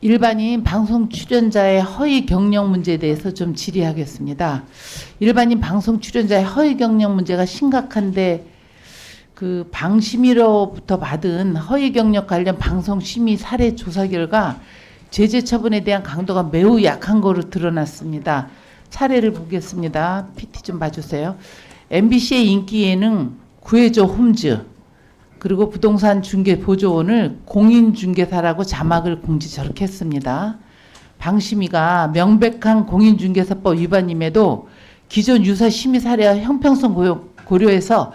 일반인 방송 출연자의 허위 경력 문제에 대해서 좀 질의하겠습니다. 일반인 방송 출연자의 허위 경력 문제가 심각한데 그 방심위로부터 받은 허위 경력 관련 방송 심의 사례 조사 결과 제재 처분에 대한 강도가 매우 약한 거로 드러났습니다. 사례를 보겠습니다. PT 좀 봐주세요. MBC의 인기 예능 구해줘 홈즈, 그리고 부동산 중개 보조원을 공인중개사라고 자막을 공지 저렇게 했습니다. 방심위가 명백한 공인중개사법 위반임에도 기존 유사 심의 사례와 형평성 고려해서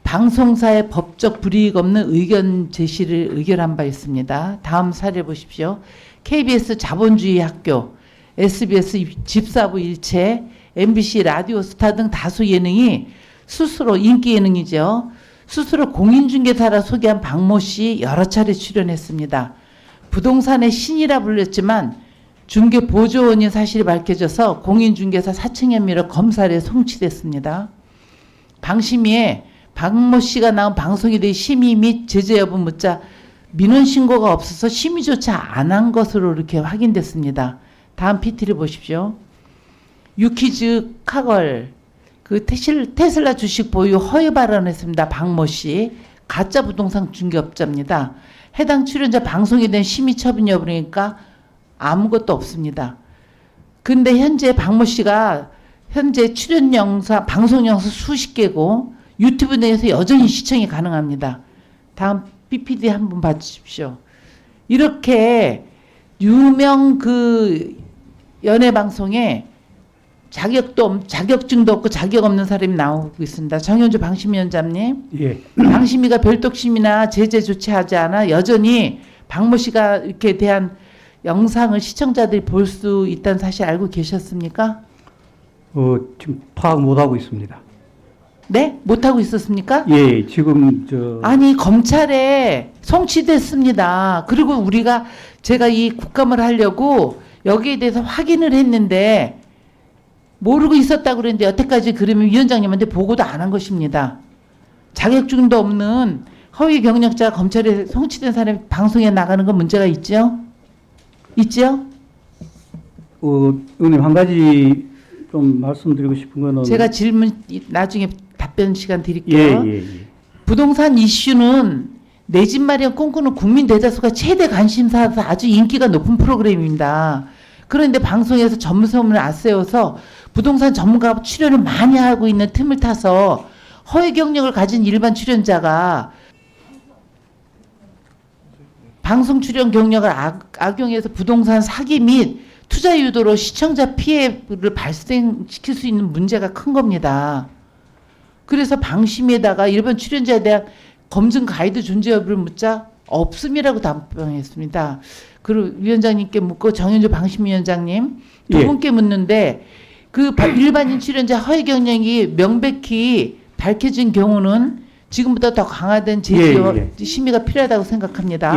방송사의 법적 불이익 없는 의견 제시를 의결한 바 있습니다. 다음 사례 보십시오. KBS 자본주의 학교, SBS 집사부 일체, MBC 라디오 스타 등 다수 예능이 스스로 인기 예능이죠. 스스로 공인중개사라 소개한 박모 씨 여러 차례 출연했습니다. 부동산의 신이라 불렸지만 중개 보조원인 사실이 밝혀져서 공인중개사 사칭 혐의로 검찰에 송치됐습니다. 방심위에 박모 씨가 나온 방송에 대해 심의 및 제재 여부 묻자 민원 신고가 없어서 심의조차 안 한 것으로 이렇게 확인됐습니다. 다음 PT를 보십시오. 유키즈 카걸 그 테슬라 주식 보유 허위 발언했습니다. 박모 씨 가짜 부동산 중개업자입니다. 해당 출연자 방송에 대한 심의 처분 여부니까 아무것도 없습니다. 근데 현재 박모 씨가 현재 출연 영상, 방송 영상 수십 개고 유튜브 내에서 여전히 시청이 가능합니다. 다음 PPT 한번 봐주십시오. 이렇게 유명 그 연예 방송에 자격증도 없고 자격 없는 사람이 나오고 있습니다. 정현주 방심위원장님, 예. 방심위가 별도심이나 제재 조치하지 않아 여전히 박모 씨가 이렇게 대한 영상을 시청자들이 볼 수 있다는 사실 알고 계셨습니까? 지금 파악 못 하고 있습니다. 네? 못하고 있었습니까? 예, 지금 아니 검찰에 송치됐습니다. 그리고 제가 이 국감을 하려고 여기에 대해서 확인을 했는데 모르고 있었다고 그랬는데 여태까지 그러면 위원장님한테 보고도 안 한 것입니다. 자격증도 없는 허위 경력자 검찰에 송치된 사람이 방송에 나가는 건 문제가 있죠? 있죠? 의원님 한 가지 좀 말씀드리고 싶은 거는 제가 질문 나중에 답변 시간 드릴게요. 예. 부동산 이슈는 내 집 마련 꿈꾸는 국민 대다수가 최대 관심사라서 아주 인기가 높은 프로그램입니다. 그런데 방송에서 전문성을 앞세워서 부동산 전문가 출연을 많이 하고 있는 틈을 타서 허위 경력을 가진 일반 출연자가 방송 출연 경력을 악용해서 부동산 사기 및 투자 유도로 시청자 피해를 발생시킬 수 있는 문제가 큰 겁니다. 그래서 방심에다가 일반 출연자에 대한 검증 가이드 존재 여부를 묻자 없음이라고 답변했습니다. 그리고 위원장님께 묻고 정현주 방심위원장님 두 분께 묻는데 그 일반인 출연자 허위 경력이 명백히 밝혀진 경우는 지금보다 더 강화된 제재와 심의가 필요하다고 생각합니다.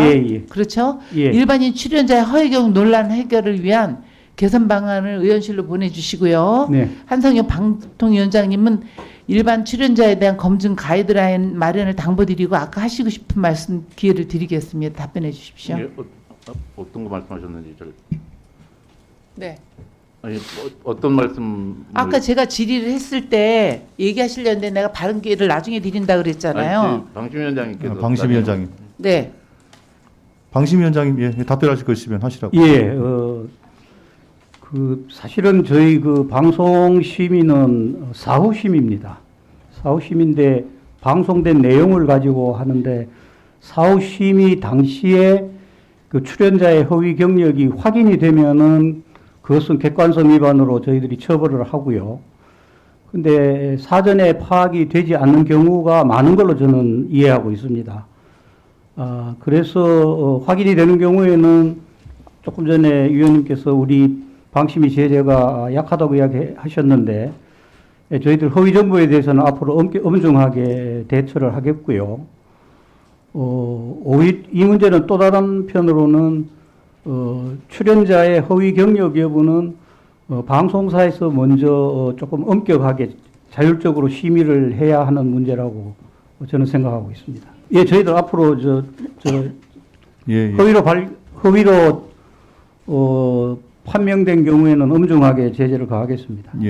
그렇죠? 일반인 출연자의 허위 경력 논란 해결을 위한 개선 방안을 의원실로 보내주시고요. 네. 한성혁 방통위원장님은 일반 출연자에 대한 검증 가이드라인 마련을 당부드리고 아까 하시고 싶은 말씀 기회를 드리겠습니다. 답변해 주십시오. 예, 어떤 거 말씀하셨는지 네. 아니 어떤 말씀? 아까 제가 질의를 했을 때 얘기하시려는데 내가 발언 기회를 나중에 드린다 그랬잖아요. 방심위원장님께서 방심위원장님. 네. 방심위원장님 예, 답변하실 거 있으면 하시라고. 예. 사실은 저희 그 방송 심의는 사후 심의입니다. 사후 심의인데 방송된 내용을 가지고 하는데 사후 심의 당시에 그 출연자의 허위 경력이 확인이 되면은 그것은 객관성 위반으로 저희들이 처벌을 하고요. 근데 사전에 파악이 되지 않는 경우가 많은 걸로 저는 이해하고 있습니다. 그래서 확인이 되는 경우에는 조금 전에 위원님께서 우리 방심위 제재가 약하다고 이야기하셨는데 저희들 허위 정보에 대해서는 앞으로 엄중하게 대처를 하겠고요. 이 문제는 또 다른 편으로는 출연자의 허위 경력 여부는 방송사에서 먼저 조금 엄격하게 자율적으로 심의를 해야 하는 문제라고 저는 생각하고 있습니다. 예, 저희들 앞으로 예. 허위로 판명된 경우에는 엄중하게 제재를 가하겠습니다.